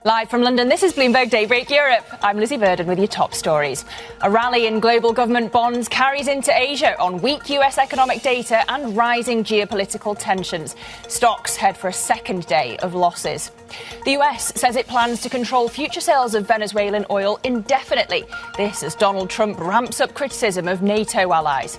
Live from London, this is Bloomberg Daybreak Europe. I'm Lizzie Burden with your top stories. A rally in global government bonds carries into Asia on weak US economic data and rising geopolitical tensions. Stocks head for a second day of losses. The US says it plans to control future sales of Venezuelan oil indefinitely. This as Donald Trump ramps up criticism of NATO allies.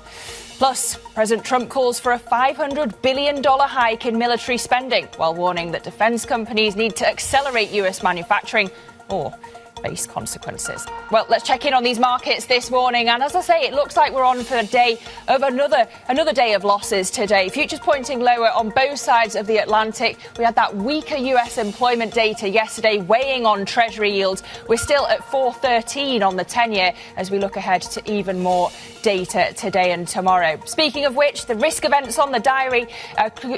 Plus, President Trump calls for a $500 billion hike in military spending, while warning that defense companies need to accelerate US manufacturing or face consequences. Well, let's check in on these markets this morning. And as I say, it looks like we're on for a day of another day of losses today. Futures pointing lower on both sides of the Atlantic. We had that weaker US employment data yesterday weighing on Treasury yields. We're still at 4.13 on the 10-year as we look ahead to even more data today and tomorrow. Speaking of which, the risk events on the diary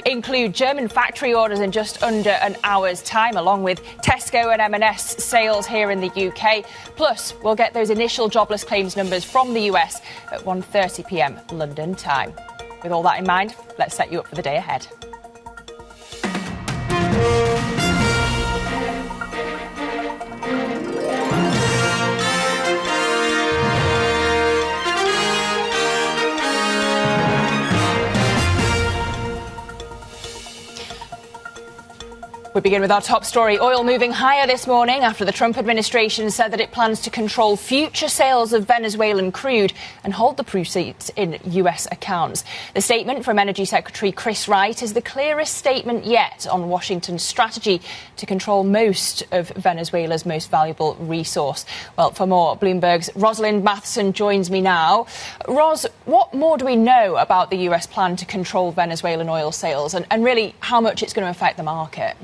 include German factory orders in just under an hour's time, along with Tesco and M&S sales here in the UK. Plus, we'll get those initial jobless claims numbers from the US at 1:30 p.m. London time. With all that in mind, let's set you up for the day ahead. We begin with our top story. Oil moving higher this morning after the Trump administration said that it plans to control future sales of Venezuelan crude and hold the proceeds in US accounts. The statement from Energy Secretary Chris Wright is the clearest statement yet on Washington's strategy to control most of Venezuela's most valuable resource. Well, for more, Bloomberg's Rosalind Matheson joins me now. Ros, what more do we know about the US plan to control Venezuelan oil sales and really how much it's going to affect the market?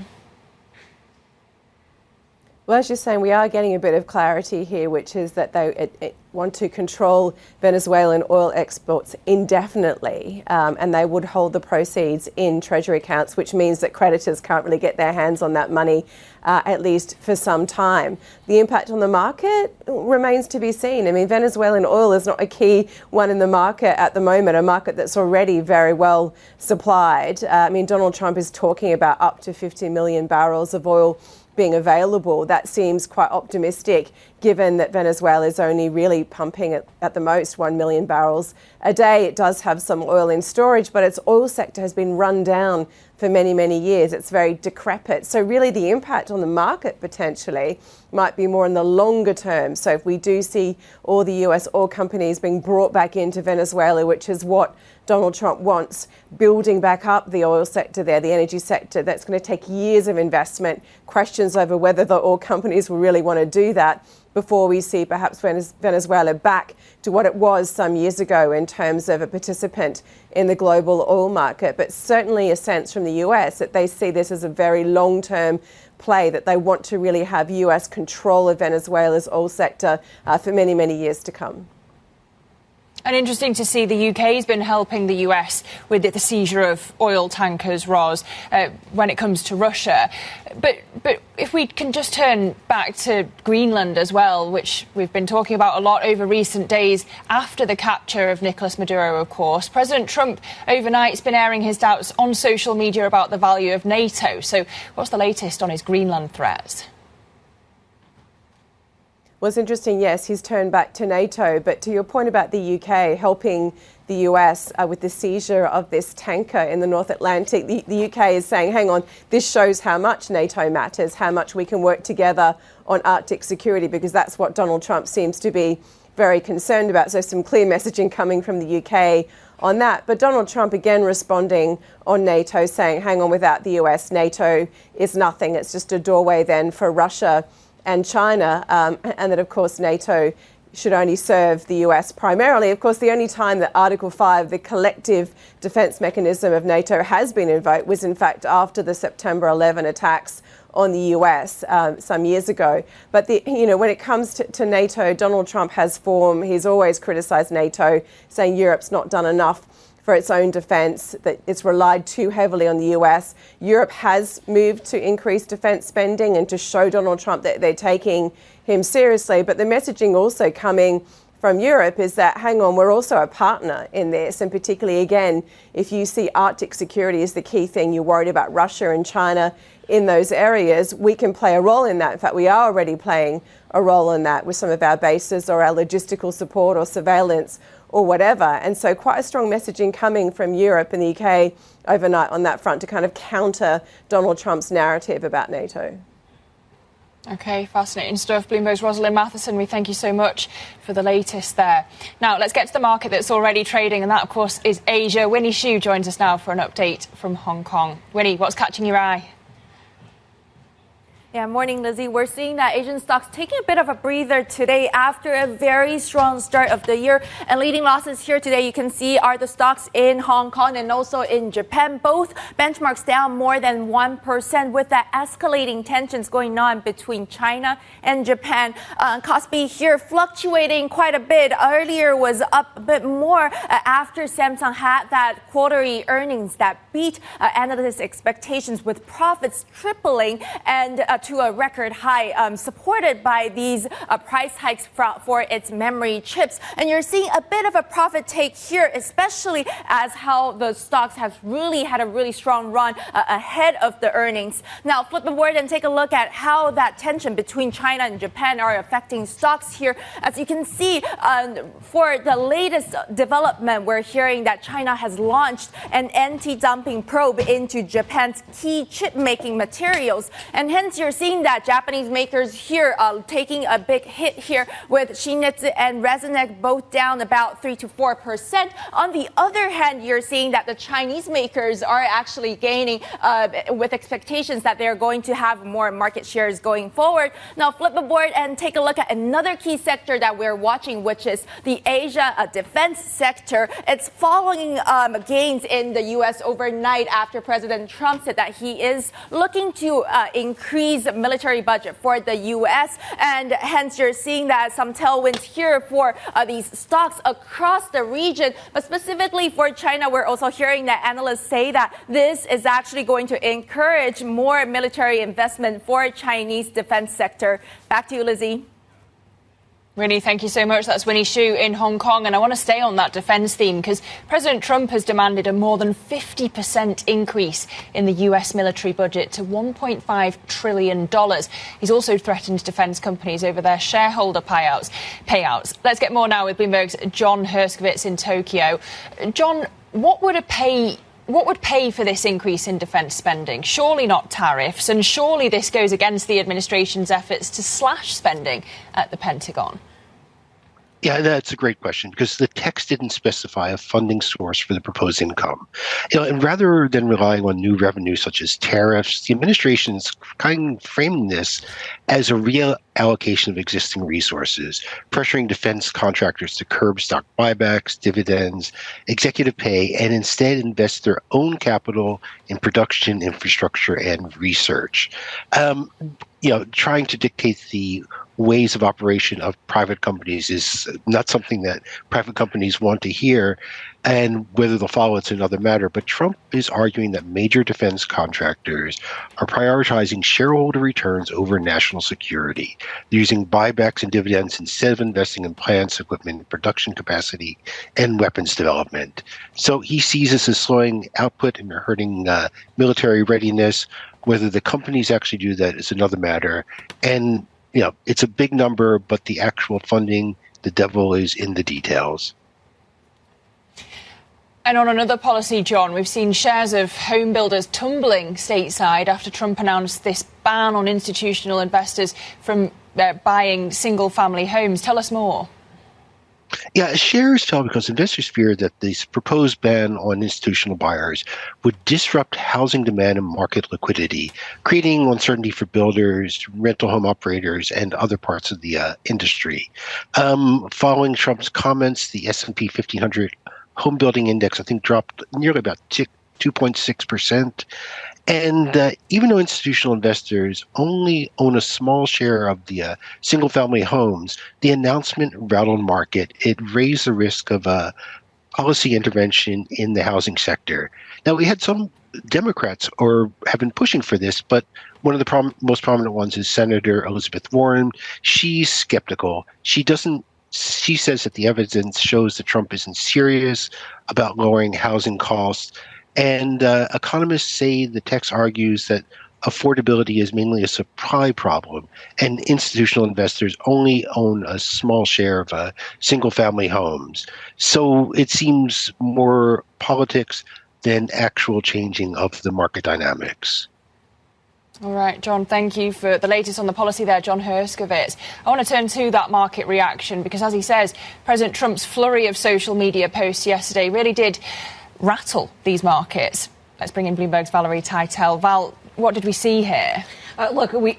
Well, as you're saying, we are getting a bit of clarity here, which is that they want to control Venezuelan oil exports indefinitely, and they would hold the proceeds in Treasury accounts, which means that creditors can't really get their hands on that money, at least for some time. The impact on the market remains to be seen. I mean, Venezuelan oil is not a key one in the market at the moment, a market that's already very well supplied. I mean, Donald Trump is talking about up to 50 million barrels of oil being available. That seems quite optimistic, given that Venezuela is only really pumping at the most 1 million barrels a day. It does have some oil in storage, but its oil sector has been run down for many, many years. It's very decrepit. So really the impact on the market potentially might be more in the longer term. So if we do see all the US oil companies being brought back into Venezuela, which is what Donald Trump wants, building back up the oil sector there, the energy sector, that's going to take years of investment, questions over whether the oil companies will really want to do that before we see perhaps Venezuela back to what it was some years ago in terms of a participant in the global oil market. But certainly a sense from the US that they see this as a very long-term play, that they want to really have US control of Venezuela's oil sector for many, many years to come. And interesting to see the UK has been helping the US with the seizure of oil tankers, Ros, when it comes to Russia. But if we can just turn back to Greenland as well, which we've been talking about a lot over recent days after the capture of Nicolas Maduro, of course. President Trump overnight has been airing his doubts on social media about the value of NATO. So what's the latest on his Greenland threats? Well, it's interesting, yes, he's turned back to NATO, but to your point about the UK helping the US with the seizure of this tanker in the North Atlantic, the UK is saying, hang on, this shows how much NATO matters, how much we can work together on Arctic security, because that's what Donald Trump seems to be very concerned about. So some clear messaging coming from the UK on that. But Donald Trump again responding on NATO, saying, hang on, without the US, NATO is nothing. It's just a doorway then for Russia and China, and that, of course, NATO should only serve the US primarily. Of course, the only time that Article 5, the collective defence mechanism of NATO, has been invoked was, in fact, after the September 11 attacks on the US some years ago. But, when it comes to NATO, Donald Trump he's always criticised NATO, saying Europe's not done enough for its own defence, that it's relied too heavily on the US. Europe has moved to increase defence spending and to show Donald Trump that they're taking him seriously. But the messaging also coming from Europe is that, hang on, we're also a partner in this. And particularly, again, if you see Arctic security as the key thing, you're worried about Russia and China in those areas, we can play a role in that. In fact, we are already playing a role in that with some of our bases or our logistical support or surveillance or whatever. And so quite a strong messaging coming from Europe and the UK overnight on that front to kind of counter Donald Trump's narrative about NATO. OK, fascinating stuff. Bloomberg's Rosalind Matheson, we thank you so much for the latest there. Now, let's get to the market that's already trading, and that, of course, is Asia. Winnie Xu joins us now for an update from Hong Kong. Winnie, what's catching your eye? Yeah, morning, Lizzie. We're seeing that Asian stocks taking a bit of a breather today after a very strong start of the year. And leading losses here today, you can see, are the stocks in Hong Kong and also in Japan. Both benchmarks down more than 1% with that escalating tensions going on between China and Japan. Kospi here fluctuating quite a bit. Earlier was up a bit more after Samsung had that quarterly earnings that beat analysts' expectations with profits tripling and to a record high, supported by these price hikes for its memory chips. And you're seeing a bit of a profit take here, especially as how the stocks have really had a really strong run ahead of the earnings. Now, flip the board and take a look at how that tension between China and Japan are affecting stocks here. As you can see, for the latest development, we're hearing that China has launched an anti-dumping probe into Japan's key chip-making materials. And hence, you're seeing that Japanese makers here taking a big hit here, with Shin-Etsu and Resonac both down about 3 to 4%. On the other hand, you're seeing that the Chinese makers are actually gaining with expectations that they're going to have more market shares going forward. Now, flip the board and take a look at another key sector that we're watching, which is the Asia defense sector. It's following gains in the U.S. overnight after President Trump said that he is looking to increase military budget for the U.S. And hence you're seeing that some tailwinds here for these stocks across the region. But specifically for China, we're also hearing that analysts say that this is actually going to encourage more military investment for Chinese defense sector. Back to you, Lizzie. Winnie, thank you so much. That's Winnie Xu in Hong Kong. And I want to stay on that defence theme because President Trump has demanded a more than 50% increase in the US military budget to $1.5 trillion. He's also threatened defence companies over their shareholder payouts. Let's get more now with Bloomberg's John Herskovitz in Tokyo. John, what would pay for this increase in defence spending? Surely not tariffs, and surely this goes against the administration's efforts to slash spending at the Pentagon. Yeah, that's a great question, because the text didn't specify a funding source for the proposed income. And rather than relying on new revenue such as tariffs, the administration is kind of framing this as a real allocation of existing resources, pressuring defense contractors to curb stock buybacks, dividends, executive pay, and instead invest their own capital in production, infrastructure, and research. Trying to dictate the ways of operation of private companies is not something that private companies want to hear, and whether they'll follow it's another matter. But Trump is arguing that major defense contractors are prioritizing shareholder returns over national security. They're using buybacks and dividends instead of investing in plants, equipment, production capacity, and weapons development. So he sees this as slowing output and hurting military readiness. Whether the companies actually do that is another matter. And it's a big number, but the actual funding, the devil is in the details. And on another policy, John, we've seen shares of home builders tumbling stateside after Trump announced this ban on institutional investors from buying single-family homes. Tell us more. Yeah, shares fell because investors feared that this proposed ban on institutional buyers would disrupt housing demand and market liquidity, creating uncertainty for builders, rental home operators, and other parts of the industry. Following Trump's comments, the S&P 1500 home building index, I think, dropped nearly about 2.6%. And even though institutional investors only own a small share of the single-family homes, the announcement rattled the market. It raised the risk of policy intervention in the housing sector. Now, we had some Democrats have been pushing for this, but one of the most prominent ones is Senator Elizabeth Warren. She's skeptical. She says that the evidence shows that Trump isn't serious about lowering housing costs. And economists say the text argues that affordability is mainly a supply problem, and institutional investors only own a small share of single-family homes. So it seems more politics than actual changing of the market dynamics. All right, John, thank you for the latest on the policy there, John Herskovitz. I want to turn to that market reaction because, as he says, President Trump's flurry of social media posts yesterday really did rattle these markets. Let's bring in Bloomberg's Valerie Teitel. Val, what did we see here? Look, we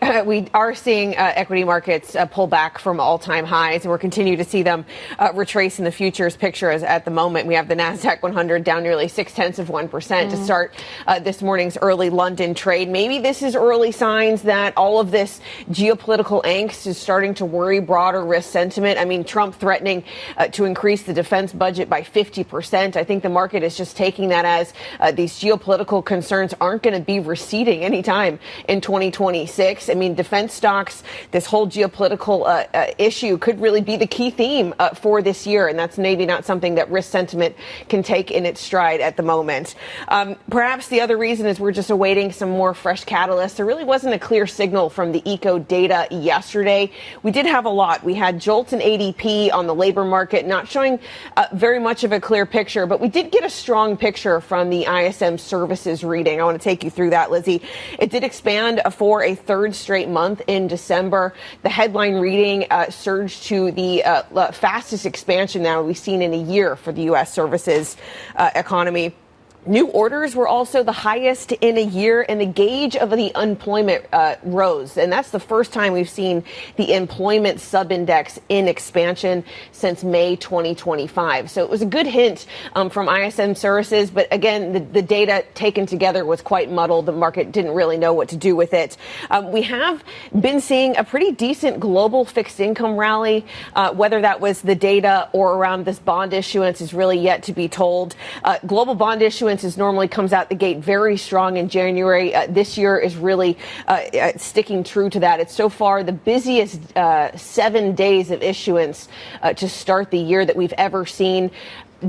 are seeing equity markets pull back from all-time highs, and we're continuing to see them retrace in the futures picture. As at the moment, we have the Nasdaq 100 down nearly 0.6% to start this morning's early London trade. Maybe this is early signs that all of this geopolitical angst is starting to worry broader risk sentiment. I mean, Trump threatening to increase the defense budget by 50%. I think the market is just taking that as these geopolitical concerns aren't going to be receding anytime in 2026. I mean, defense stocks, this whole geopolitical issue could really be the key theme for this year. And that's maybe not something that risk sentiment can take in its stride at the moment. Perhaps the other reason is we're just awaiting some more fresh catalysts. There really wasn't a clear signal from the eco data yesterday. We did have a lot. We had JOLTS and ADP on the labor market, not showing very much of a clear picture, but we did get a strong picture from the ISM services reading. I want to take you through that, Lizzie. It did expand for a third straight month in December. The headline reading surged to the fastest expansion now we've seen in a year for the U.S. services economy. New orders were also the highest in a year, and the gauge of the unemployment rose. And that's the first time we've seen the employment subindex in expansion since May 2025. So it was a good hint from ISM services. But again, the data taken together was quite muddled. The market didn't really know what to do with it. We have been seeing a pretty decent global fixed income rally. Whether that was the data or around this bond issuance is really yet to be told. Global bond issuance normally comes out the gate very strong in January. This year is really sticking true to that. It's so far the busiest 7 days of issuance to start the year that we've ever seen.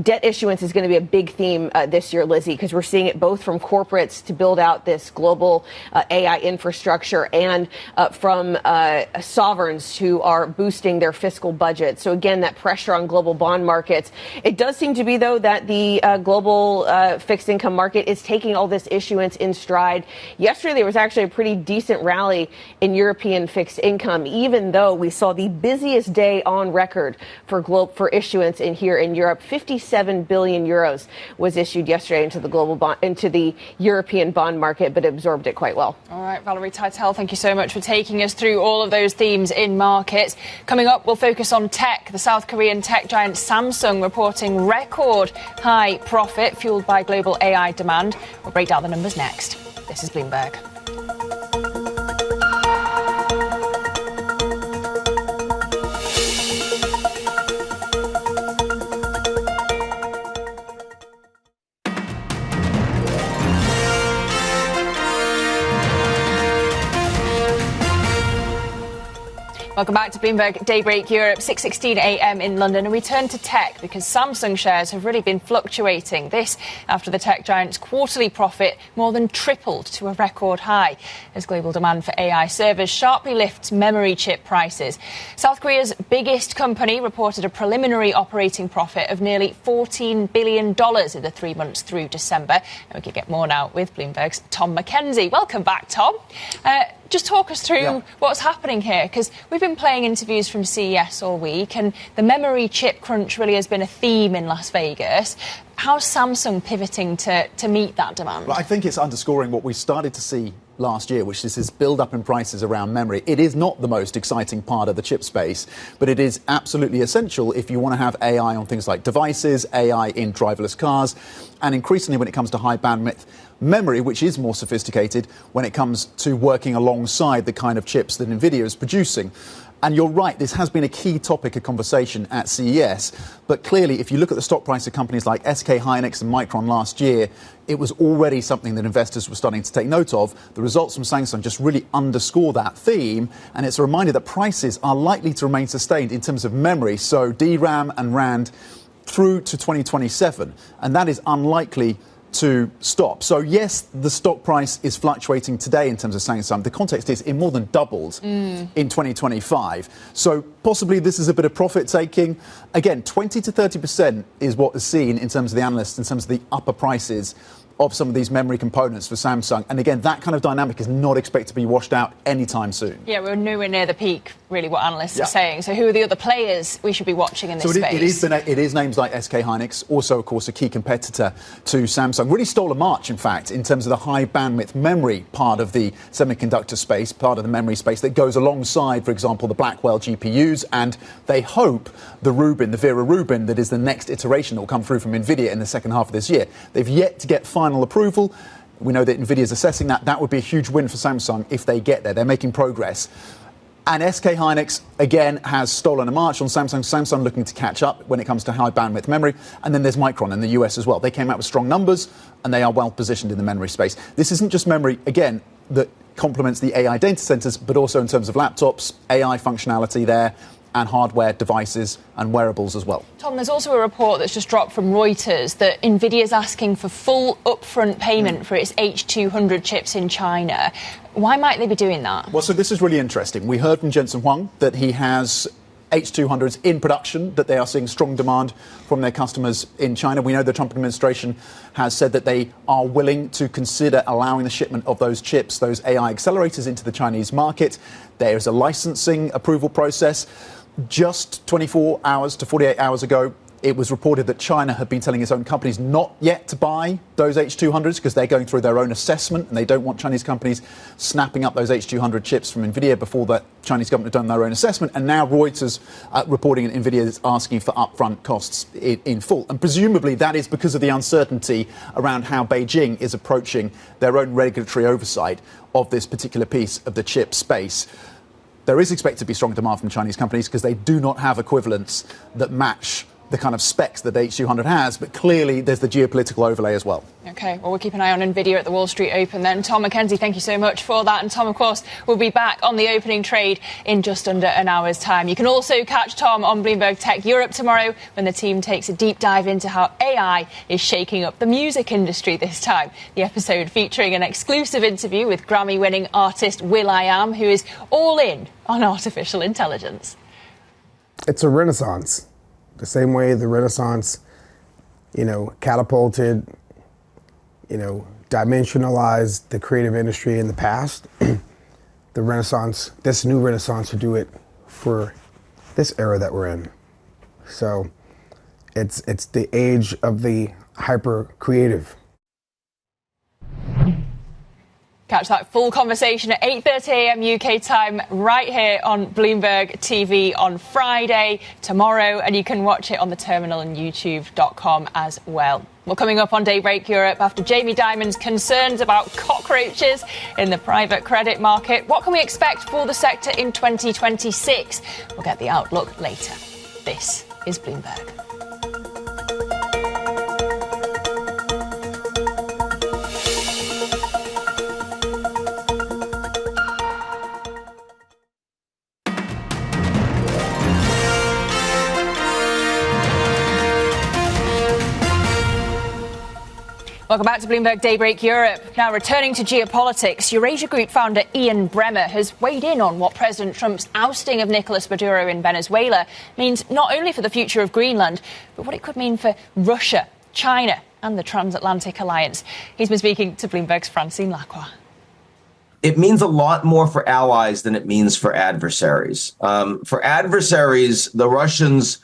Debt issuance is going to be a big theme this year, Lizzie, because we're seeing it both from corporates to build out this global AI infrastructure and from sovereigns who are boosting their fiscal budget. So again, that pressure on global bond markets. It does seem to be, though, that the global fixed income market is taking all this issuance in stride. Yesterday, there was actually a pretty decent rally in European fixed income, even though we saw the busiest day on record for issuance here in Europe. 57 billion euros was issued yesterday into the European bond market, but absorbed it quite well. All right, Valerie Teitel, thank you so much for taking us through all of those themes in markets. Coming up, we'll focus on tech. The South Korean tech giant Samsung reporting record high profit fueled by global AI demand. We'll break down the numbers next. This is Bloomberg. Welcome back to Bloomberg Daybreak Europe, 6:16 a.m. in London, and we turn to tech because Samsung shares have really been fluctuating. This after the tech giant's quarterly profit more than tripled to a record high as global demand for AI servers sharply lifts memory chip prices. South Korea's biggest company reported a preliminary operating profit of nearly $14 billion in the 3 months through December. And we can get more now with Bloomberg's Tom McKenzie. Welcome back, Tom. Just talk us through what's happening here, because we've been playing interviews from CES all week, and the memory chip crunch really has been a theme in Las Vegas. How's Samsung pivoting to meet that demand? Well, I think it's underscoring what we started to see last year, which is this build-up in prices around memory. It is not the most exciting part of the chip space, but it is absolutely essential if you want to have AI on things like devices, AI in driverless cars, and increasingly when it comes to high bandwidth memory, which is more sophisticated when it comes to working alongside the kind of chips that NVIDIA is producing. And you're right, this has been a key topic of conversation at CES. But clearly, if you look at the stock price of companies like SK Hynix and Micron last year, it was already something that investors were starting to take note of. The results from Samsung just really underscore that theme. And it's a reminder that prices are likely to remain sustained in terms of memory. So DRAM and RAND through to 2027. And that is unlikely to stop. So yes, the stock price is fluctuating today in terms of Samsung. The context is it more than doubled in 2025. So possibly this is a bit of profit taking. Again, 20 to 30% is what is seen in terms of the analysts, in terms of the upper prices of some of these memory components for Samsung. And again, that kind of dynamic is not expected to be washed out anytime soon. Yeah, we're nowhere near the peak, really, what analysts are saying. So who are the other players we should be watching in this space? It is names like SK Hynix, also, of course, a key competitor to Samsung. Really stole a march, in fact, in terms of the high bandwidth memory part of the semiconductor space, part of the memory space that goes alongside, for example, the Blackwell GPUs. And they hope the Vera Rubin, that is the next iteration that will come through from NVIDIA in the second half of this year. They've yet to get final approval. We know that NVIDIA is assessing that. That would be a huge win for Samsung if they get there. They're making progress. And SK Hynix, again, has stolen a march on Samsung. Samsung looking to catch up when it comes to high bandwidth memory. And then there's Micron in the US as well. They came out with strong numbers, and they are well positioned in the memory space. This isn't just memory, again, that complements the AI data centers, but also in terms of laptops, AI functionality there, and hardware devices and wearables as well. Tom, there's also a report that's just dropped from Reuters that NVIDIA is asking for full upfront payment for its H200 chips in China. Why might they be doing that? Well, so this is really interesting. We heard from Jensen Huang that he has H200s in production, that they are seeing strong demand from their customers in China. We know the Trump administration has said that they are willing to consider allowing the shipment of those chips, those AI accelerators, into the Chinese market. There is a licensing approval process. Just 24 hours to 48 hours ago, it was reported that China had been telling its own companies not yet to buy those H200s because they're going through their own assessment and they don't want Chinese companies snapping up those H200 chips from NVIDIA before the Chinese government have done their own assessment. And now Reuters reporting that NVIDIA is asking for upfront costs in full. And presumably that is because of the uncertainty around how Beijing is approaching their own regulatory oversight of this particular piece of the chip space. There is expected to be strong demand from Chinese companies because they do not have equivalents that match the kind of specs that the H200 has, but clearly there's the geopolitical overlay as well. OK, well, we'll keep an eye on NVIDIA at the Wall Street Open then. Tom McKenzie, thank you so much for that. And Tom, of course, will be back on the opening trade in just under an hour's time. You can also catch Tom on Bloomberg Tech Europe tomorrow when the team takes a deep dive into how AI is shaking up the music industry this time. The episode featuring an exclusive interview with Grammy-winning artist will.i.am, who is all in on artificial intelligence. It's a renaissance. The same way the Renaissance, catapulted, dimensionalized the creative industry in the past, the Renaissance, this new Renaissance, will do it for this era that we're in. So it's the age of the hyper creative. Catch that full conversation at 8:30 a.m. UK time right here on Bloomberg TV on Friday, tomorrow, and you can watch it on the terminal and youtube.com as well. Well, coming up on Daybreak Europe, after Jamie Dimon's concerns about cockroaches in the private credit market, what can we expect for the sector in 2026? We'll get the outlook later. This is Bloomberg. Welcome back to Bloomberg Daybreak Europe. Now, returning to geopolitics, Eurasia Group founder Ian Bremmer has weighed in on what President Trump's ousting of Nicolas Maduro in Venezuela means not only for the future of Greenland, but what it could mean for Russia, China, and the transatlantic alliance. He's been speaking to Bloomberg's Francine Lacroix. It means a lot more for allies than it means for adversaries. For adversaries, the Russians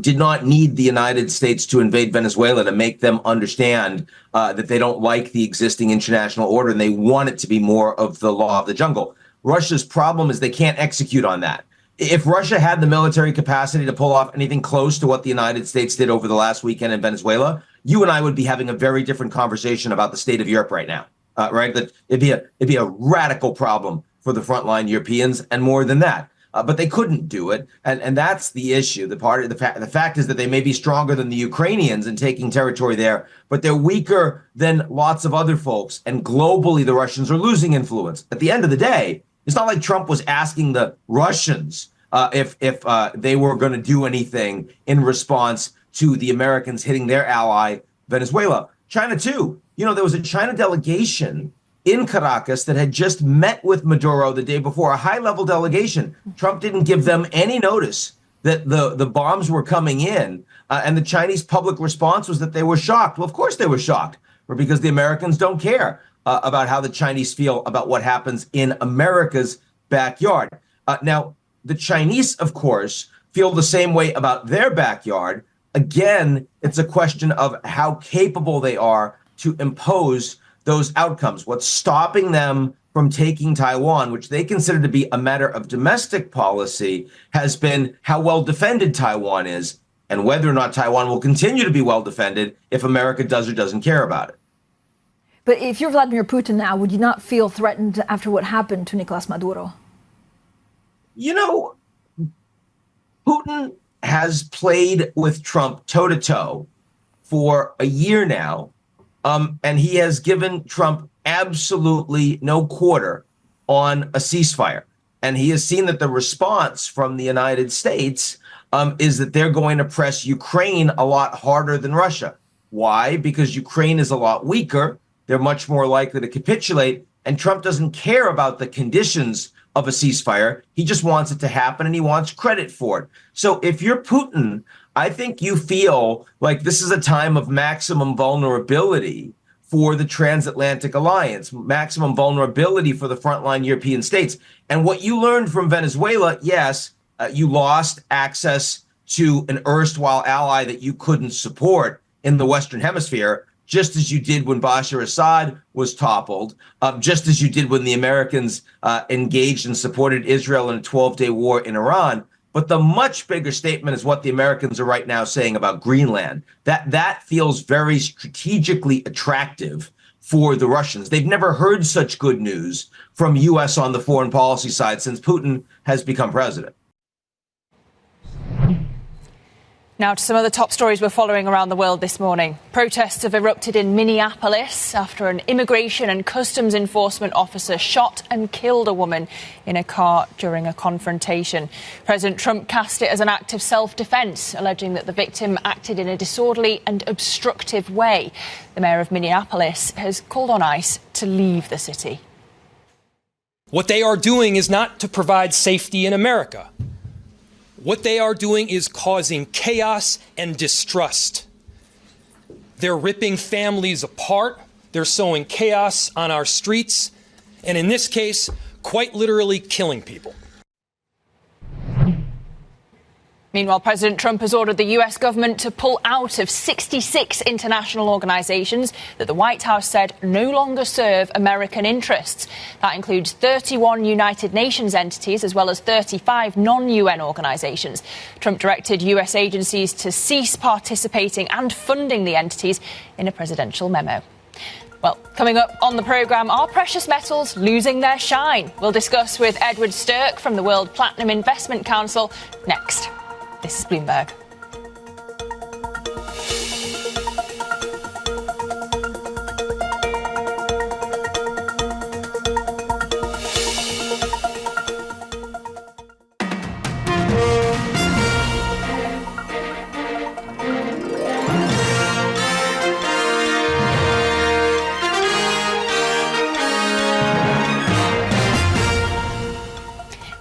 did not need the United States to invade Venezuela to make them understand that they don't like the existing international order and they want it to be more of the law of the jungle. Russia's problem is they can't execute on that. If Russia had the military capacity to pull off anything close to what the United States did over the last weekend in Venezuela, you and I would be having a very different conversation about the state of Europe right now, right? That it'd be a radical problem for the frontline Europeans, and more than that. But they couldn't do it, and that's the issue. The fact is that they may be stronger than the Ukrainians in taking territory there, but they're weaker than lots of other folks. And globally, the Russians are losing influence. At the end of the day, it's not like Trump was asking the Russians if they were going to do anything in response to the Americans hitting their ally, Venezuela. China, too. There was a China delegation in Caracas that had just met with Maduro the day before, a high-level delegation. Trump didn't give them any notice that the bombs were coming in. And the Chinese public response was that they were shocked. Well, of course they were shocked, because the Americans don't care about how the Chinese feel about what happens in America's backyard. Now, the Chinese, of course, feel the same way about their backyard. Again, it's a question of how capable they are to impose those outcomes. What's stopping them from taking Taiwan, which they consider to be a matter of domestic policy, has been how well defended Taiwan is and whether or not Taiwan will continue to be well defended if America does or doesn't care about it. But if you're Vladimir Putin now, would you not feel threatened after what happened to Nicolas Maduro? Putin has played with Trump toe-to-toe for a year now, and he has given Trump absolutely no quarter on a ceasefire. And he has seen that the response from the United States is that they're going to press Ukraine a lot harder than Russia. Why? Because Ukraine is a lot weaker. They're much more likely to capitulate. And Trump doesn't care about the conditions of a ceasefire. He just wants it to happen, and he wants credit for it. So if you're Putin, I think you feel like this is a time of maximum vulnerability for the transatlantic alliance, maximum vulnerability for the frontline European states. And what you learned from Venezuela, yes, you lost access to an erstwhile ally that you couldn't support in the Western Hemisphere, just as you did when Bashar Assad was toppled, just as you did when the Americans engaged and supported Israel in a 12-day war in Iran. But the much bigger statement is what the Americans are right now saying about Greenland. That feels very strategically attractive for the Russians. They've never heard such good news from U.S. on the foreign policy side since Putin has become president. Now to some of the top stories we're following around the world this morning. Protests have erupted in Minneapolis after an immigration and customs enforcement officer shot and killed a woman in a car during a confrontation. President Trump cast it as an act of self-defense, alleging that the victim acted in a disorderly and obstructive way. The mayor of Minneapolis has called on ICE to leave the city. What they are doing is not to provide safety in America. What they are doing is causing chaos and distrust. They're ripping families apart. They're sowing chaos on our streets. And in this case, quite literally killing people. Meanwhile, President Trump has ordered the U.S. government to pull out of 66 international organizations that the White House said no longer serve American interests. That includes 31 United Nations entities as well as 35 non-UN organizations. Trump directed U.S. agencies to cease participating and funding the entities in a presidential memo. Well, coming up on the programme, are precious metals losing their shine? We'll discuss with Edward Sterck from the World Platinum Investment Council next. This is Bloomberg.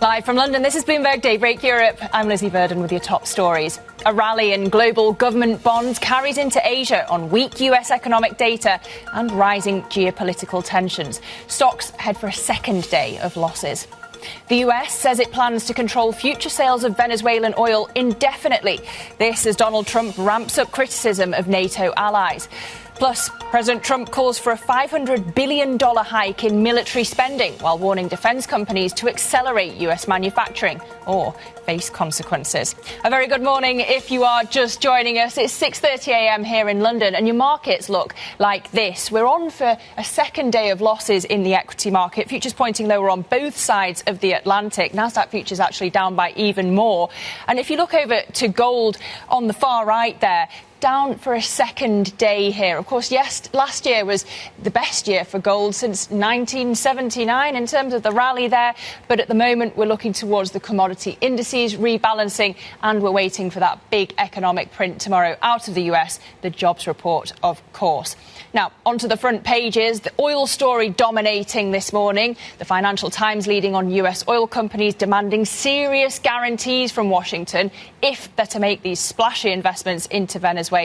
Live from London, this is Bloomberg Daybreak Europe. I'm Lizzie Burden with your top stories. A rally in global government bonds carries into Asia on weak US economic data and rising geopolitical tensions. Stocks head for a second day of losses. The US says it plans to control future sales of Venezuelan oil indefinitely. This as Donald Trump ramps up criticism of NATO allies. Plus, President Trump calls for a $500 billion hike in military spending while warning defense companies to accelerate US manufacturing or face consequences. A very good morning if you are just joining us. It's 6:30 a.m. here in London and your markets look like this. We're on for a second day of losses in the equity market. Futures pointing lower on both sides of the Atlantic. Nasdaq futures actually down by even more. And if you look over to gold on the far right there, down for a second day here. Of course, yes, last year was the best year for gold since 1979 in terms of the rally there. But at the moment, we're looking towards the commodity indices rebalancing, and we're waiting for that big economic print tomorrow out of the US, the jobs report, of course. Now, onto the front pages, the oil story dominating this morning. The Financial Times leading on US oil companies demanding serious guarantees from Washington if they're to make these splashy investments into Venezuela.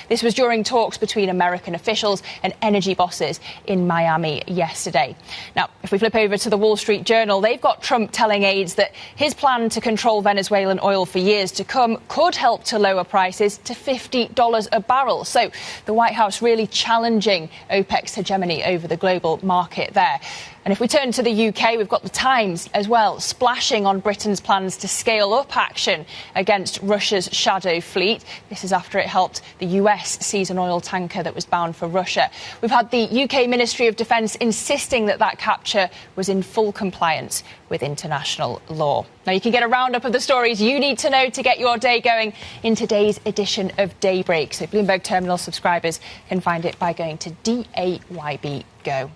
This was during talks between American officials and energy bosses in Miami yesterday. Now, if we flip over to the Wall Street Journal, they've got Trump telling aides that his plan to control Venezuelan oil for years to come could help to lower prices to $50 a barrel. So the White House really challenging OPEC's hegemony over the global market there. And if we turn to the UK, we've got the Times as well, splashing on Britain's plans to scale up action against Russia's shadow fleet. This is after it helped the US seize an oil tanker that was bound for Russia. We've had the UK Ministry of Defence insisting that that capture was in full compliance with international law. Now, you can get a roundup of the stories you need to know to get your day going in today's edition of Daybreak. So Bloomberg Terminal subscribers can find it by going to DAYB Go.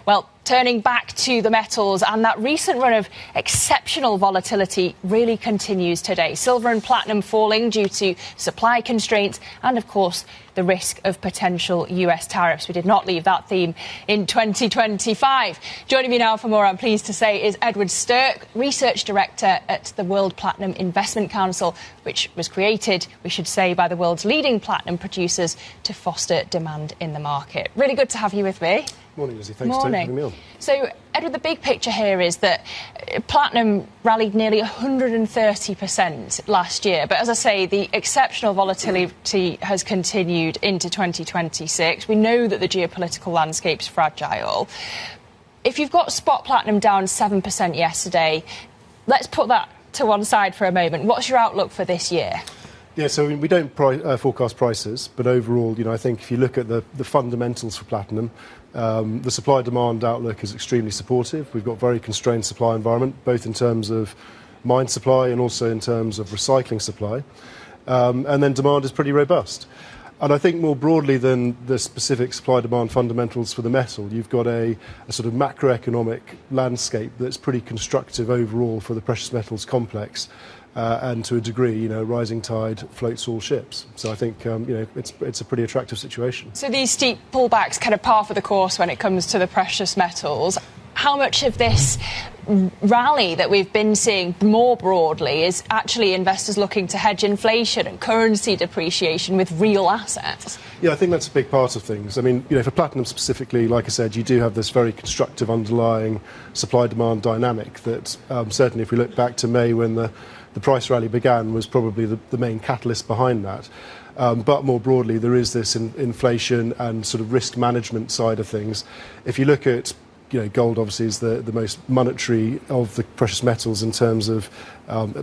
Well, turning back to the metals, and that recent run of exceptional volatility really continues today. Silver and platinum falling due to supply constraints and, of course, the risk of potential US tariffs. We did not leave that theme in 2025. Joining me now for more, I'm pleased to say, is Edward Sterck, Research Director at the World Platinum Investment Council, which was created, we should say, by the world's leading platinum producers to foster demand in the market. Really good to have you with me. Morning, Lizzie. Thanks for having me on. So, Edward, the big picture here is that platinum rallied nearly 130% last year. But as I say, the exceptional volatility has continued into 2026. We know that the geopolitical landscape's fragile. If you've got spot platinum down 7% yesterday, let's put that to one side for a moment. What's your outlook for this year? Yeah, so we don't forecast prices, but overall, I think if you look at the fundamentals for platinum, the supply-demand outlook is extremely supportive. We've got very constrained supply environment, both in terms of mine supply and also in terms of recycling supply. And then demand is pretty robust. And I think more broadly than the specific supply-demand fundamentals for the metal, you've got a sort of macroeconomic landscape that's pretty constructive overall for the precious metals complex. And to a degree, rising tide floats all ships. So I think, it's a pretty attractive situation. So these steep pullbacks kind of par for the course when it comes to the precious metals. How much of this rally that we've been seeing more broadly is actually investors looking to hedge inflation and currency depreciation with real assets? Yeah, I think that's a big part of things. I mean, for platinum specifically, like I said, you do have this very constructive underlying supply-demand dynamic that certainly if we look back to May when the price rally began was probably the main catalyst behind that. But more broadly, there is this inflation and sort of risk management side of things. If you look at gold obviously is the most monetary of the precious metals in terms of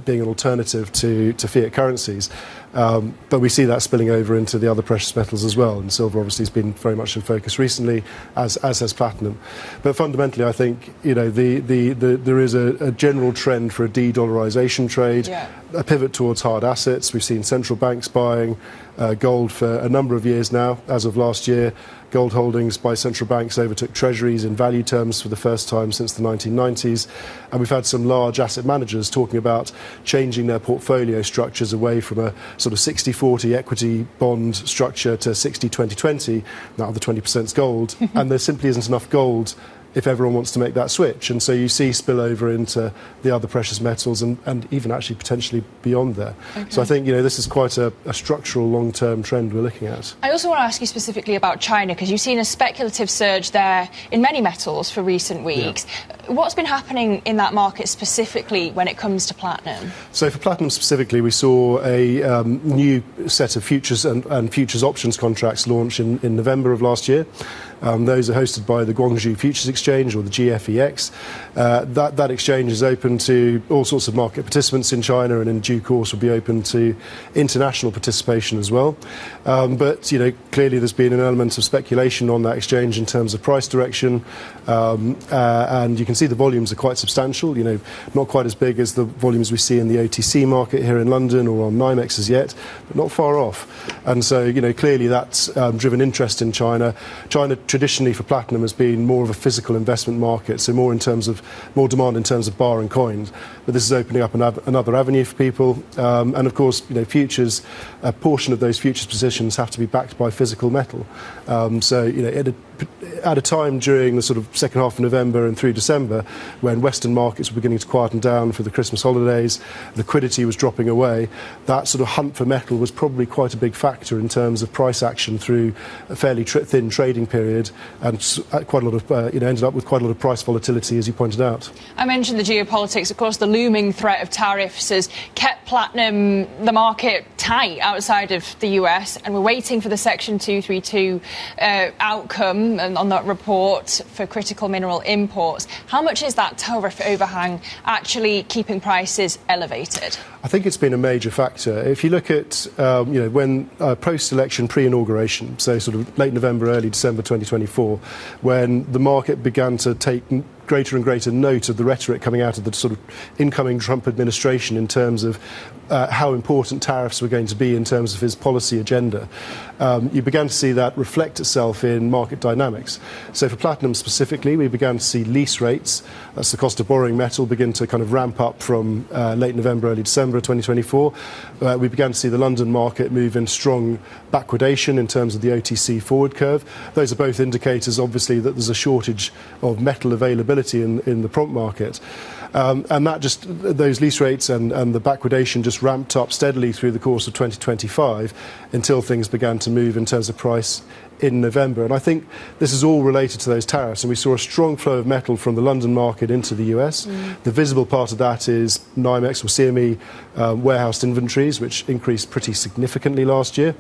being an alternative to fiat currencies. But we see that spilling over into the other precious metals as well. And silver obviously has been very much in focus recently, as has platinum. But fundamentally, I think there is a general trend for a de-dollarization trade, a pivot towards hard assets. We've seen central banks buying gold for a number of years now. As of last year, gold holdings by central banks overtook Treasuries in value terms for the first time since the 1990s. And we've had some large asset managers talking about changing their portfolio structures away from a sort of 60-40 equity bond structure to 60-20-20. Now the 20% is gold. And there simply isn't enough gold if everyone wants to make that switch. And so you see spillover into the other precious metals and even actually potentially beyond there. Okay. So I think, this is quite a structural long-term trend we're looking at. I also want to ask you specifically about China, because you've seen a speculative surge there in many metals for recent weeks. Yeah. What's been happening in that market specifically when it comes to platinum? So for platinum specifically, we saw a new set of futures and futures options contracts launch in November of last year. Those are hosted by the Guangzhou Futures Exchange. exchange, or the GFEX. That exchange is open to all sorts of market participants in China, and in due course will be open to international participation as well. But clearly there's been an element of speculation on that exchange in terms of price direction, and you can see the volumes are quite substantial. Not quite as big as the volumes we see in the OTC market here in London or on NYMEX as yet, but not far off. And so clearly that's driven interest in China. China traditionally for platinum has been more of a physical investment market, so more demand in terms of bar and coins. But this is opening up another avenue for people. And of course, futures, a portion of those futures positions have to be backed by physical metal. So at a time during the sort of second half of November and through December, when Western markets were beginning to quieten down for the Christmas holidays, liquidity was dropping away, that sort of hunt for metal was probably quite a big factor in terms of price action through a fairly thin trading period, and quite a lot of ended up with quite a lot of price volatility, as you pointed out. I mentioned the geopolitics. Of course, the looming threat of tariffs has kept platinum, the market, tight outside of the US, and we're waiting for the Section 232 outcome on that report for critical mineral imports. How much is that tariff overhang actually keeping prices elevated? I think it's been a major factor. If you look at, when post-election, pre-inauguration, so sort of late November, early December 2024, when the market began to take greater and greater note of the rhetoric coming out of the sort of incoming Trump administration in terms of how important tariffs were going to be in terms of his policy agenda, you began to see that reflect itself in market dynamics. So for platinum specifically, we began to see lease rates, that's the cost of borrowing metal, begin to kind of ramp up from late November, early December of 2024. We began to see the London market move in strong backwardation in terms of the OTC forward curve. Those are both indicators, obviously, that there's a shortage of metal availability in the prompt market. And that just, those lease rates and the backwardation just ramped up steadily through the course of 2025 until things began to move in terms of price in November. And I think this is all related to those tariffs. And we saw a strong flow of metal from the London market into the US. The visible part of that is NYMEX or CME warehoused inventories, which increased pretty significantly last year.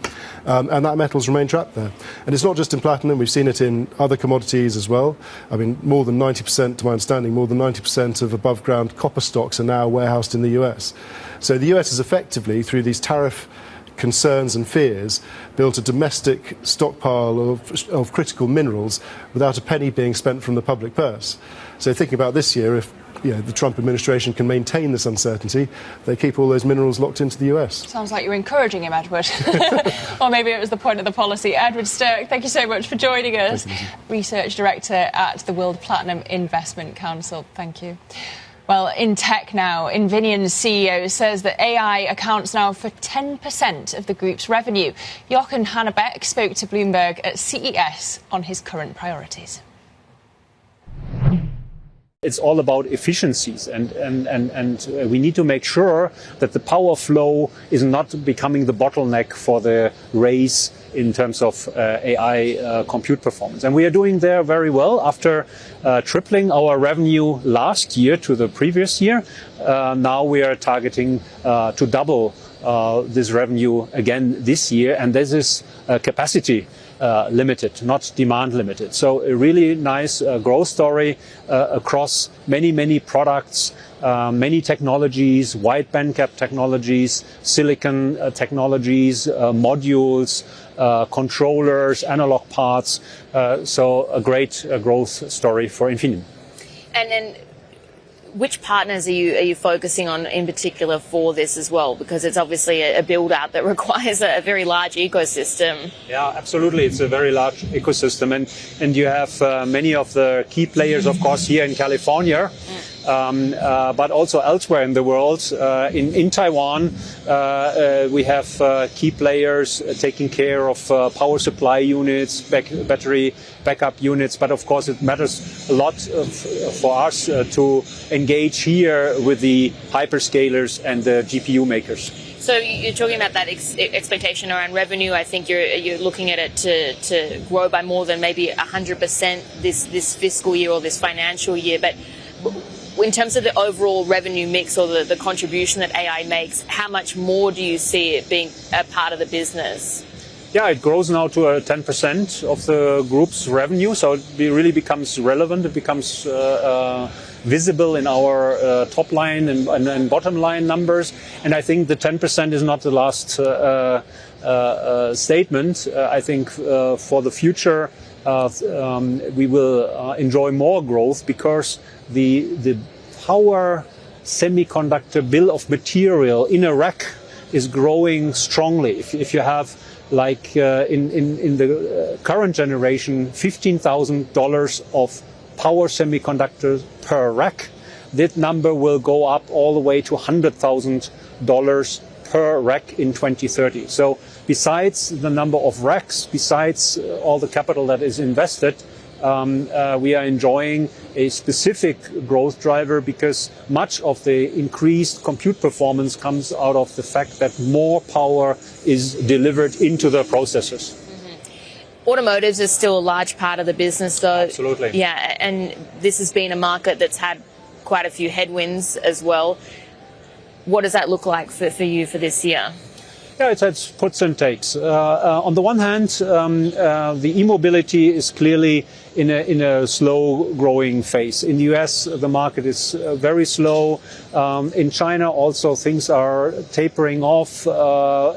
And that metal's remained trapped there. And it's not just in platinum, we've seen it in other commodities as well. I mean, more than 90%, to my understanding, more than 90% of above ground copper stocks are now warehoused in the US. So the US is effectively, through these tariff concerns and fears, built a domestic stockpile of critical minerals without a penny being spent from the public purse. So thinking about this year, if the Trump administration can maintain this uncertainty, they keep all those minerals locked into the US. Sounds like you're encouraging him, Edward. Or maybe it was the point of the policy. Edward Sterck, thank you so much for joining us. Research Director at the World Platinum Investment Council. Thank you. Well, in tech now, Infineon's CEO says that AI accounts now for 10% of the group's revenue. Jochen Hannebeck spoke to Bloomberg at CES on his current priorities. It's all about efficiencies, and we need to make sure that the power flow is not becoming the bottleneck for the race in terms of AI compute performance. And we are doing there very well. After tripling our revenue last year to the previous year, now we are targeting to double this revenue again this year, and this is capacity limited, not demand limited. So a really nice growth story across many products, many technologies, wide bandgap technologies, silicon technologies, modules, controllers, analog parts. So a great growth story for Infineon. And then, which partners are you focusing on in particular for this as well? Because it's obviously a build-out that requires a very large ecosystem. Yeah, absolutely. It's a very large ecosystem. And you have many of the key players, of course, here in California, but also elsewhere in the world. In Taiwan, we have key players taking care of power supply units, battery backup units. But of course, it matters a lot for us to engage here with the hyperscalers and the GPU makers. So you're talking about that expectation around revenue. I think you're looking at it to grow by more than maybe 100% this fiscal year or this financial year. But in terms of the overall revenue mix or the contribution that AI makes, how much more do you see it being a part of the business? it grows now to 10% of the group's revenue. So it really becomes relevant. It becomes visible in our top line and bottom line numbers. And I think the 10% is not the last statement. I think for the future, we will enjoy more growth because the power semiconductor bill of material in a rack is growing strongly. If you have, like in the current generation, $15,000 of power semiconductors per rack, that number will go up all the way to $100,000 per rack in 2030. So besides the number of racks, besides all the capital that is invested, we are enjoying a specific growth driver because much of the increased compute performance comes out of the fact that more power is delivered into the processors. Automotives is still a large part of the business, though. Absolutely. Yeah, and this has been a market that's had quite a few headwinds as well. What does that look like for you for this year? Yeah, it's puts and takes. On the one hand, the e-mobility is clearly in a slow growing phase. In the US, the market is very slow. In China, also things are tapering off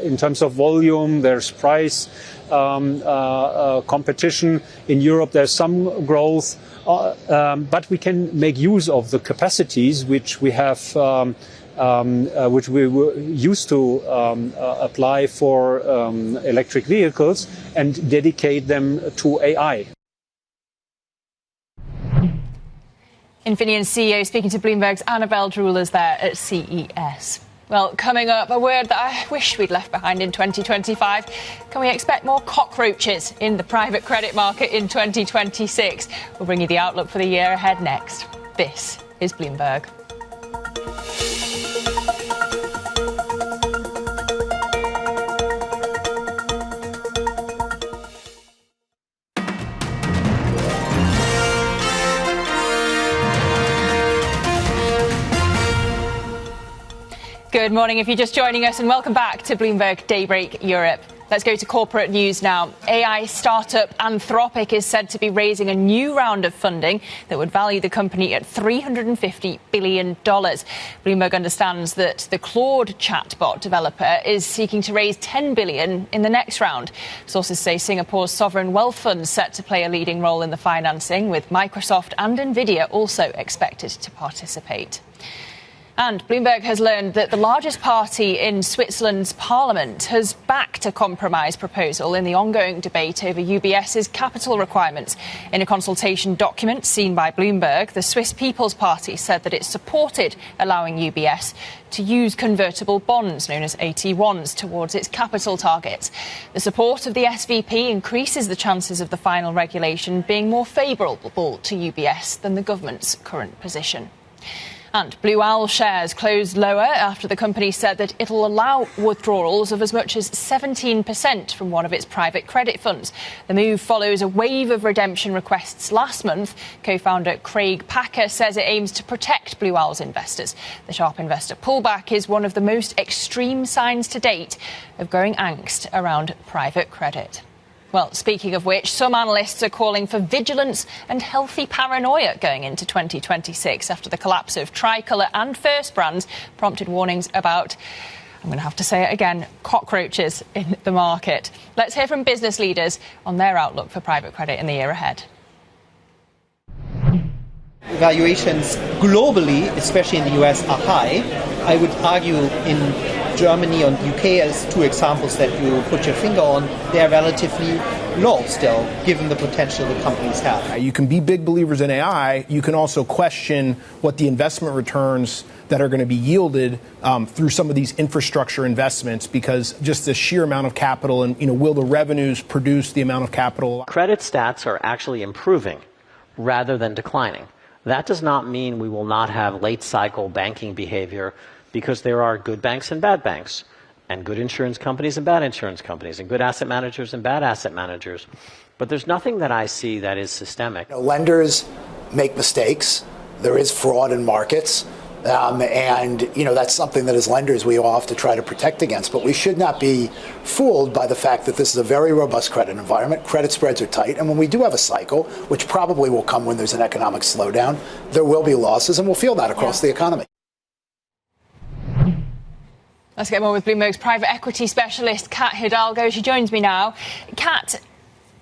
in terms of volume. There's price competition. In Europe, there's some growth, but we can make use of the capacities which we have. Which we were used to apply for electric vehicles and dedicate them to AI. Infineon CEO speaking to Bloomberg's Annabelle Drewlers there at CES. Well, coming up, a word that I wish we'd left behind in 2025. Can we expect more cockroaches in the private credit market in 2026? We'll bring you the outlook for the year ahead next. This is Bloomberg. Good morning if you're just joining us, and welcome back to Bloomberg Daybreak Europe. Let's go to corporate news now. AI startup Anthropic is said to be raising a new round of funding that would value the company at $350 billion. Bloomberg understands that the Claude chatbot developer is seeking to raise $10 billion in the next round. Sources say Singapore's sovereign wealth fund set to play a leading role in the financing, with Microsoft and Nvidia also expected to participate. And Bloomberg has learned that the largest party in Switzerland's parliament has backed a compromise proposal in the ongoing debate over UBS's capital requirements. In a consultation document seen by Bloomberg, the Swiss People's Party said that it supported allowing UBS to use convertible bonds, known as AT1s, towards its capital targets. The support of the SVP increases the chances of the final regulation being more favourable to UBS than the government's current position. And Blue Owl shares closed lower after the company said that it'll allow withdrawals of as much as 17% from one of its private credit funds. The move follows a wave of redemption requests last month. Co-founder Craig Packer says it aims to protect Blue Owl's investors. The sharp investor pullback is one of the most extreme signs to date of growing angst around private credit. Well, speaking of which, some analysts are calling for vigilance and healthy paranoia going into 2026 after the collapse of Tricolour and First Brands prompted warnings about, I'm going to have to say it again, cockroaches in the market. Let's hear from business leaders on their outlook for private credit in the year ahead. Valuations globally, especially in the US, are high. I would argue in Germany and UK as two examples that you put your finger on, they are relatively low still, given the potential the companies have. You can be big believers in AI. You can also question what the investment returns that are going to be yielded through some of these infrastructure investments, because just the sheer amount of capital and, will the revenues produce the amount of capital? Credit stats are actually improving rather than declining. That does not mean we will not have late cycle banking behavior, because there are good banks and bad banks, and good insurance companies and bad insurance companies, and good asset managers and bad asset managers. But there's nothing that I see that is systemic. Lenders make mistakes. There is fraud in markets. And, that's something that as lenders we all have to try to protect against. But we should not be fooled by the fact that this is a very robust credit environment. Credit spreads are tight. And when we do have a cycle, which probably will come when there's an economic slowdown, there will be losses, and we'll feel that across the economy. Let's get more with Bloomberg's private equity specialist, Kat Hidalgo. She joins me now. Kat,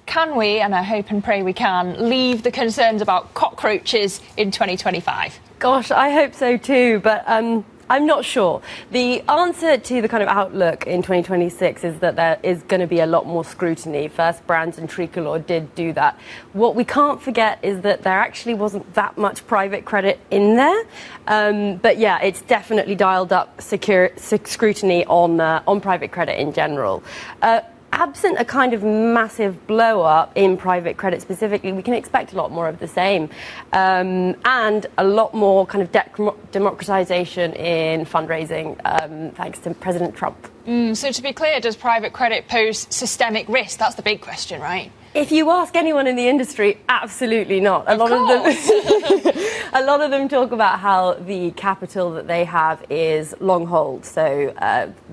can we, and I hope and pray we can, leave the concerns about cockroaches in 2025? Gosh, I hope so too, but I'm not sure. The answer to the kind of outlook in 2026 is that there is going to be a lot more scrutiny. First, Brands and Tricolor did do that. What we can't forget is that there actually wasn't that much private credit in there. But yeah, it's definitely dialed up scrutiny on private credit in general. Absent a kind of massive blow-up in private credit specifically, we can expect a lot more of the same. And a lot more kind of democratization in fundraising, thanks to President Trump. So to be clear, does private credit pose systemic risk? That's the big question, right? If you ask anyone in the industry, absolutely not. A lot of them talk about how the capital that they have is long hold, so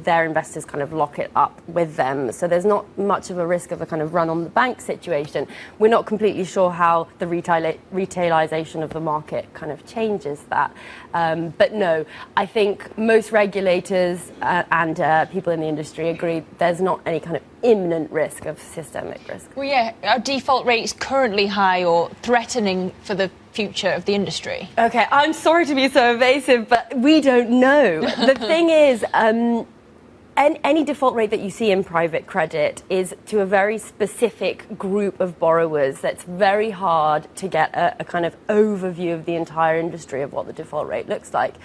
their investors kind of lock it up with them. So there's not much of a risk of a kind of run on the bank situation. We're not completely sure how the retailization of the market kind of changes that. But no, I think most regulators and people in the industry agree there's not any kind of imminent risk of systemic risk. Well, yeah, are default rates currently high or threatening for the future of the industry? Okay, I'm sorry to be so evasive, but we don't know. The thing is, any default rate that you see in private credit is to a very specific group of borrowers. That's very hard to get a kind of overview of the entire industry of what the default rate looks like.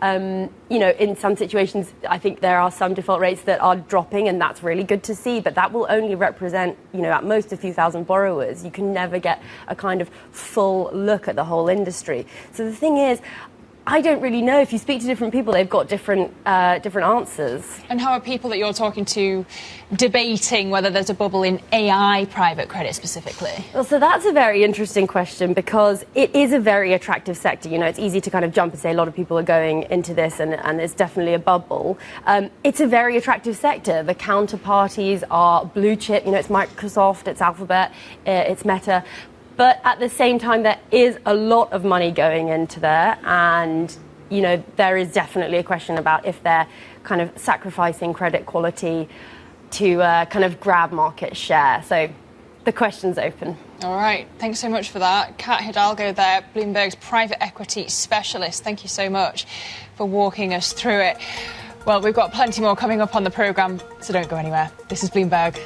In some situations, I think there are some default rates that are dropping, and that's really good to see, but that will only represent, at most a few thousand borrowers. You can never get a kind of full look at the whole industry. So the thing is, I don't really know. If you speak to different people, they've got different answers. And how are people that you're talking to debating whether there's a bubble in AI private credit specifically? Well, so that's a very interesting question because it is a very attractive sector. It's easy to kind of jump and say a lot of people are going into this and it's definitely a bubble. It's a very attractive sector. The counterparties are blue chip. It's Microsoft, it's Alphabet, it's Meta. But at the same time, there is a lot of money going into there. And, there is definitely a question about if they're kind of sacrificing credit quality to kind of grab market share. So the question's open. All right. Thanks so much for that. Kat Hidalgo there, Bloomberg's private equity specialist. Thank you so much for walking us through it. Well, we've got plenty more coming up on the programme, so don't go anywhere. This is Bloomberg.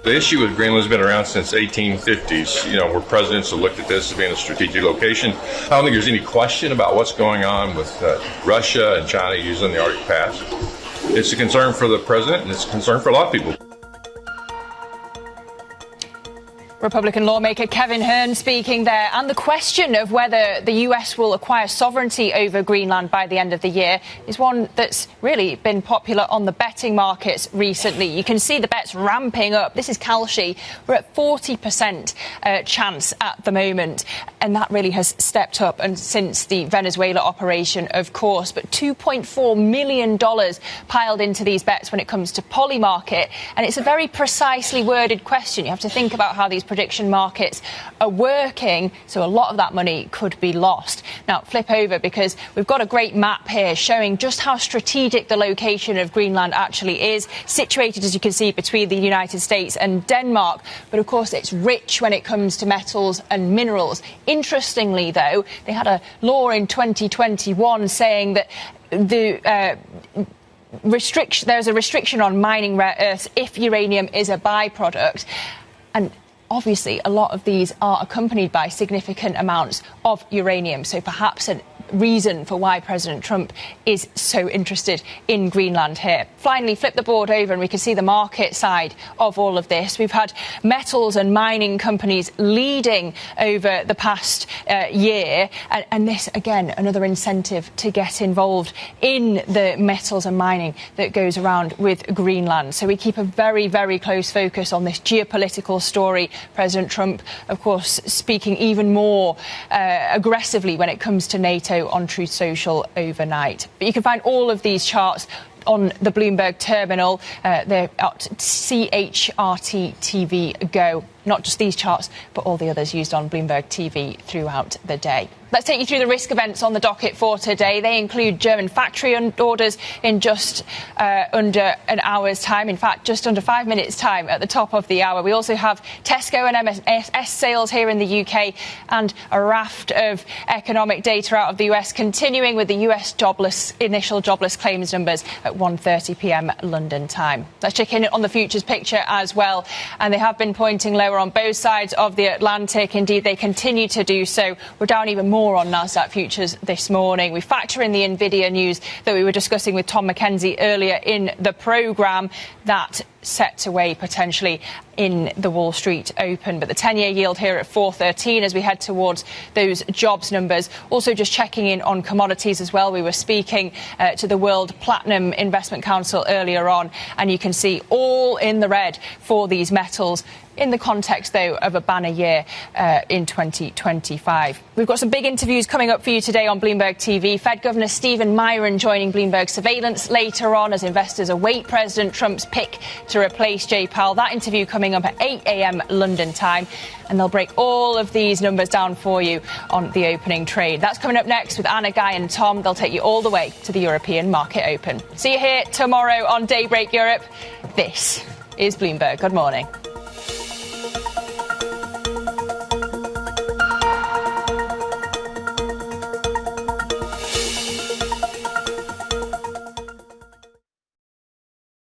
The issue with Greenland has been around since 1850s, where presidents have looked at this as being a strategic location. I don't think there's any question about what's going on with Russia and China using the Arctic Pass. It's a concern for the president, and it's a concern for a lot of people. Republican lawmaker Kevin Hern speaking there. And the question of whether the US will acquire sovereignty over Greenland by the end of the year is one that's really been popular on the betting markets recently. You can see the bets ramping up. This is Kalshi. We're at 40% chance at the moment. And that really has stepped up and since the Venezuela operation, of course. But $2.4 million piled into these bets when it comes to Polymarket. And it's a very precisely worded question. You have to think about how these prediction markets are working, so a lot of that money could be lost. Now, flip over because we've got a great map here showing just how strategic the location of Greenland actually is, situated, as you can see, between the United States and Denmark. But of course, it's rich when it comes to metals and minerals. Interestingly, though, they had a law in 2021 saying that there's a restriction on mining rare earths if uranium is a byproduct. And obviously, a lot of these are accompanied by significant amounts of uranium, so perhaps a reason for why President Trump is so interested in Greenland here. Finally, flip the board over and we can see the market side of all of this. We've had metals and mining companies leading over the past year, and this, again, another incentive to get involved in the metals and mining that goes around with Greenland. So we keep a very, very close focus on this geopolitical story. President Trump, of course, speaking even more aggressively when it comes to NATO on Truth Social overnight. But you can find all of these charts on the Bloomberg terminal. They're at CHRT TV Go. Not just these charts, but all the others used on Bloomberg TV throughout the day. Let's take you through the risk events on the docket for today. They include German factory orders in just under an hour's time. In fact, just under 5 minutes' time at the top of the hour. We also have Tesco and M&S sales here in the UK and a raft of economic data out of the US, continuing with the US initial jobless claims numbers at 1:30 p.m. London time. Let's check in on the futures picture as well. And they have been pointing lower on both sides of the Atlantic. Indeed, they continue to do so. We're down even more on Nasdaq futures this morning. We factor in the Nvidia news that we were discussing with Tom McKenzie earlier in the programme. That set away potentially in the Wall Street Open. But the 10-year yield here at 4.13 as we head towards those jobs numbers. Also just checking in on commodities as well. We were speaking to the World Platinum Investment Council earlier on, and you can see all in the red for these metals, in the context, though, of a banner year in 2025. We've got some big interviews coming up for you today on Bloomberg TV. Fed Governor Stephen Myron joining Bloomberg Surveillance later on as investors await President Trump's pick to replace Jay Powell. That interview coming up at 8 a.m. London time. And they'll break all of these numbers down for you on the opening trade. That's coming up next with Anna, Guy and Tom. They'll take you all the way to the European market open. See you here tomorrow on Daybreak Europe. This is Bloomberg. Good morning.